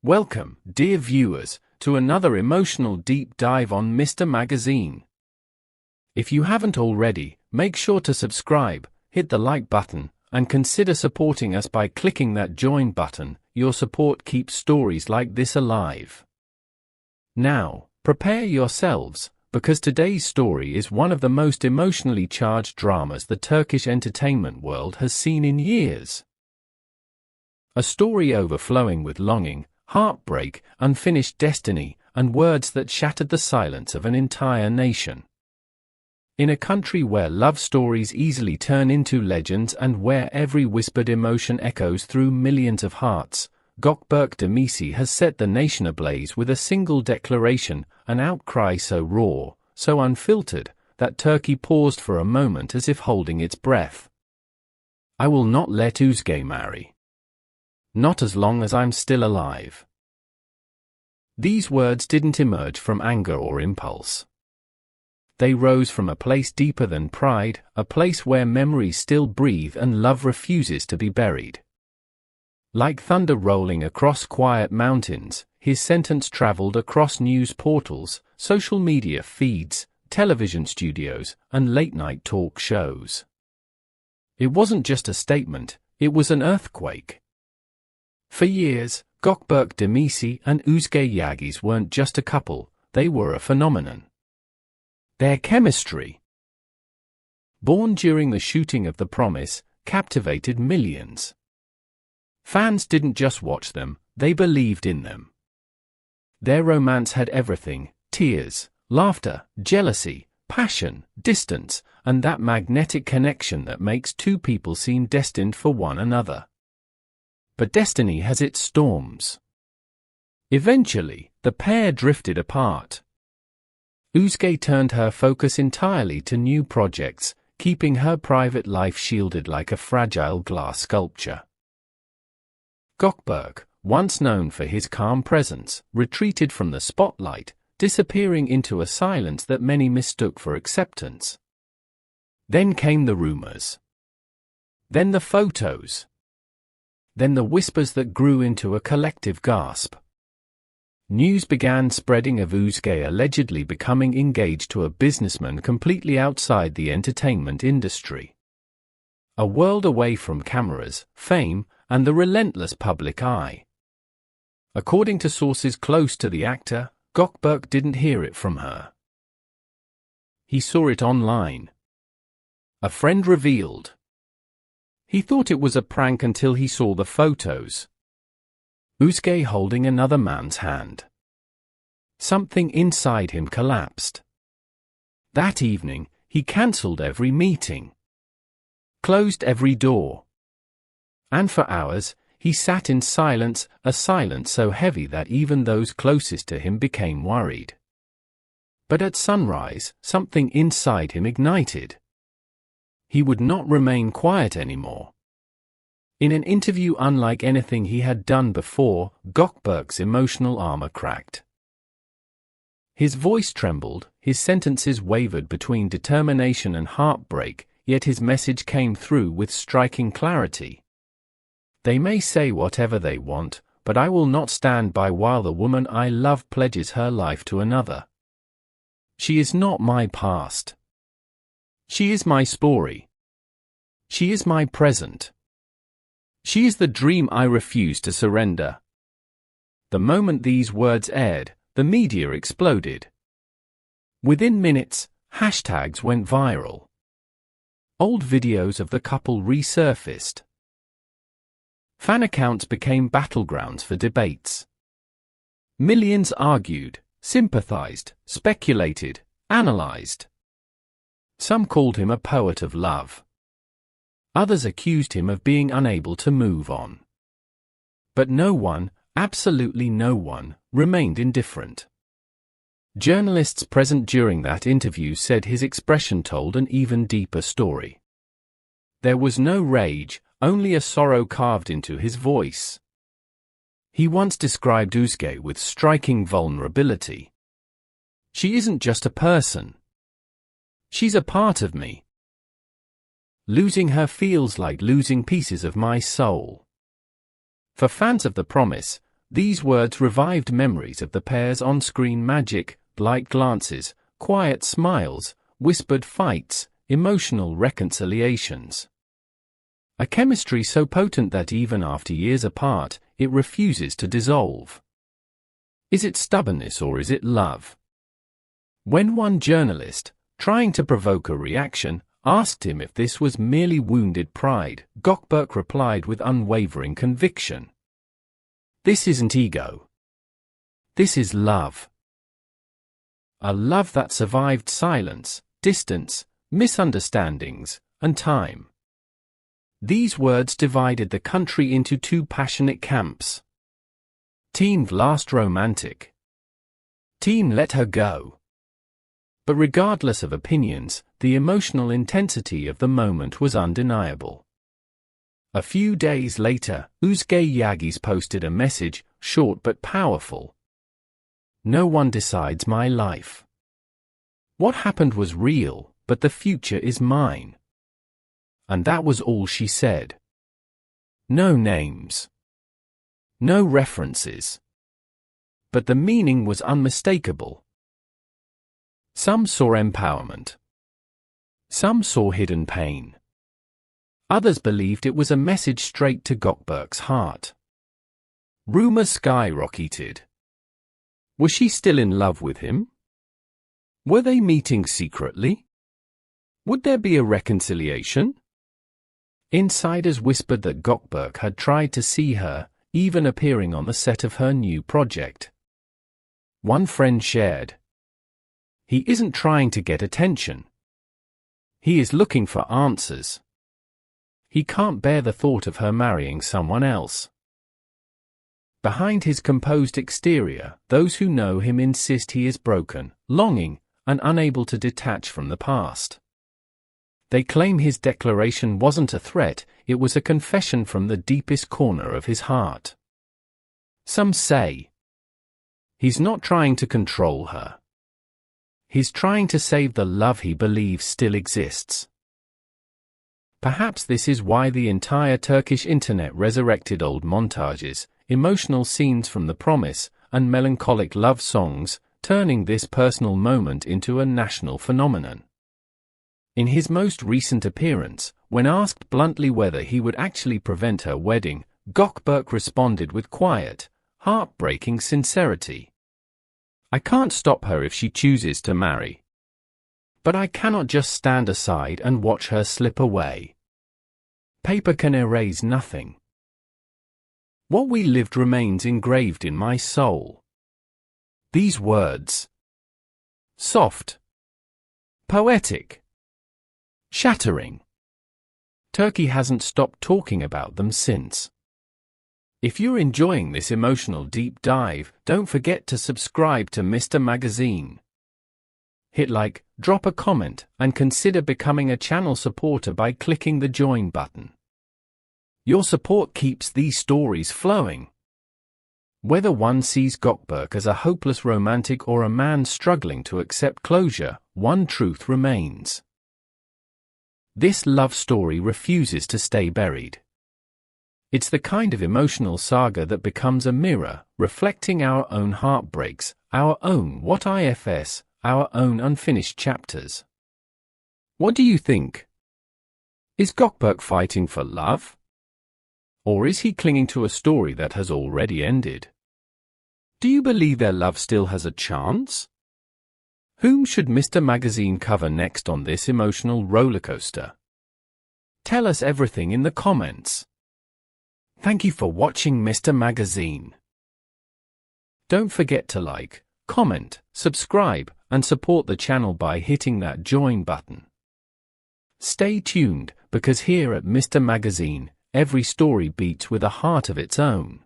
Welcome, dear viewers, to another emotional deep dive on Mr. Magazine. If you haven't already, make sure to subscribe, hit the like button, and consider supporting us by clicking that join button. Your support keeps stories like this alive. Now, prepare yourselves, because today's story is one of the most emotionally charged dramas the Turkish entertainment world has seen in years. A story overflowing with longing, heartbreak, unfinished destiny, and words that shattered the silence of an entire nation. In a country where love stories easily turn into legends and where every whispered emotion echoes through millions of hearts, Gökberk Demirci has set the nation ablaze with a single declaration, an outcry so raw, so unfiltered, that Turkey paused for a moment as if holding its breath. "I will not let Özge marry. Not as long as I'm still alive." These words didn't emerge from anger or impulse. They rose from a place deeper than pride, a place where memories still breathe and love refuses to be buried. Like thunder rolling across quiet mountains, his sentence traveled across news portals, social media feeds, television studios, and late-night talk shows. It wasn't just a statement, it was an earthquake. For years, Gökberk Demirci and Özge Yilmaz weren't just a couple, they were a phenomenon. Their chemistry, born during the shooting of The Promise, captivated millions. Fans didn't just watch them, they believed in them. Their romance had everything: tears, laughter, jealousy, passion, distance, and that magnetic connection that makes two people seem destined for one another. But destiny has its storms. Eventually, the pair drifted apart. Özge turned her focus entirely to new projects, keeping her private life shielded like a fragile glass sculpture. Gökberk, once known for his calm presence, retreated from the spotlight, disappearing into a silence that many mistook for acceptance. Then came the rumors. Then the photos. Then the whispers that grew into a collective gasp. News began spreading of Özge allegedly becoming engaged to a businessman completely outside the entertainment industry. A world away from cameras, fame, and the relentless public eye. According to sources close to the actor, Gökberk didn't hear it from her. He saw it online. A friend revealed. He thought it was a prank until he saw the photos. Özge holding another man's hand. Something inside him collapsed. That evening, he cancelled every meeting. Closed every door. And for hours, he sat in silence, a silence so heavy that even those closest to him became worried. But at sunrise, something inside him ignited. He would not remain quiet anymore. In an interview unlike anything he had done before, Gökberk's emotional armor cracked. His voice trembled, his sentences wavered between determination and heartbreak, yet his message came through with striking clarity. "They may say whatever they want, but I will not stand by while the woman I love pledges her life to another. She is not my past. She is my story. She is my present. She is the dream I refuse to surrender." The moment these words aired, the media exploded. Within minutes, hashtags went viral. Old videos of the couple resurfaced. Fan accounts became battlegrounds for debates. Millions argued, sympathized, speculated, analyzed. Some called him a poet of love. Others accused him of being unable to move on. But no one, absolutely no one, remained indifferent. Journalists present during that interview said his expression told an even deeper story. There was no rage, only a sorrow carved into his voice. He once described Özge with striking vulnerability. "She isn't just a person. She's a part of me. Losing her feels like losing pieces of my soul." For fans of The Promise, these words revived memories of the pair's on-screen magic, light glances, quiet smiles, whispered fights, emotional reconciliations. A chemistry so potent that even after years apart, it refuses to dissolve. Is it stubbornness or is it love? When one journalist, trying to provoke a reaction, asked him if this was merely wounded pride, Gökberk replied with unwavering conviction. This isn't ego. This is love. A love that survived silence, distance, misunderstandings, and time. These words divided the country into two passionate camps. Team last romantic. Team let her go. But regardless of opinions, the emotional intensity of the moment was undeniable. A few days later, Özge posted a message, short but powerful. No one decides my life. What happened was real, but the future is mine. And that was all she said. No names. No references. But the meaning was unmistakable. Some saw empowerment. Some saw hidden pain. Others believed it was a message straight to Gökberk's heart. Rumors skyrocketed. Was she still in love with him? Were they meeting secretly? Would there be a reconciliation? Insiders whispered that Gökberk had tried to see her, even appearing on the set of her new project. One friend shared. He isn't trying to get attention. He is looking for answers. He can't bear the thought of her marrying someone else. Behind his composed exterior, those who know him insist he is broken, longing, and unable to detach from the past. They claim his declaration wasn't a threat, it was a confession from the deepest corner of his heart. Some say, he's not trying to control her. He's trying to save the love he believes still exists. Perhaps this is why the entire Turkish internet resurrected old montages, emotional scenes from The Promise, and melancholic love songs, turning this personal moment into a national phenomenon. In his most recent appearance, when asked bluntly whether he would actually prevent her wedding, Gökberk responded with quiet, heartbreaking sincerity. I can't stop her if she chooses to marry. But I cannot just stand aside and watch her slip away. Paper can erase nothing. What we lived remains engraved in my soul. These words. Soft. Poetic. Shattering. Turkey hasn't stopped talking about them since. If you're enjoying this emotional deep dive, don't forget to subscribe to Mr. Magazine. Hit like, drop a comment, and consider becoming a channel supporter by clicking the join button. Your support keeps these stories flowing. Whether one sees Gökberk as a hopeless romantic or a man struggling to accept closure, one truth remains. This love story refuses to stay buried. It's the kind of emotional saga that becomes a mirror, reflecting our own heartbreaks, our own what ifs, our own unfinished chapters. What do you think? Is Gökberk fighting for love? Or is he clinging to a story that has already ended? Do you believe their love still has a chance? Whom should Mr. Magazine cover next on this emotional rollercoaster? Tell us everything in the comments. Thank you for watching Mr. Magazine. Don't forget to like, comment, subscribe, and support the channel by hitting that join button. Stay tuned, because here at Mr. Magazine, every story beats with a heart of its own.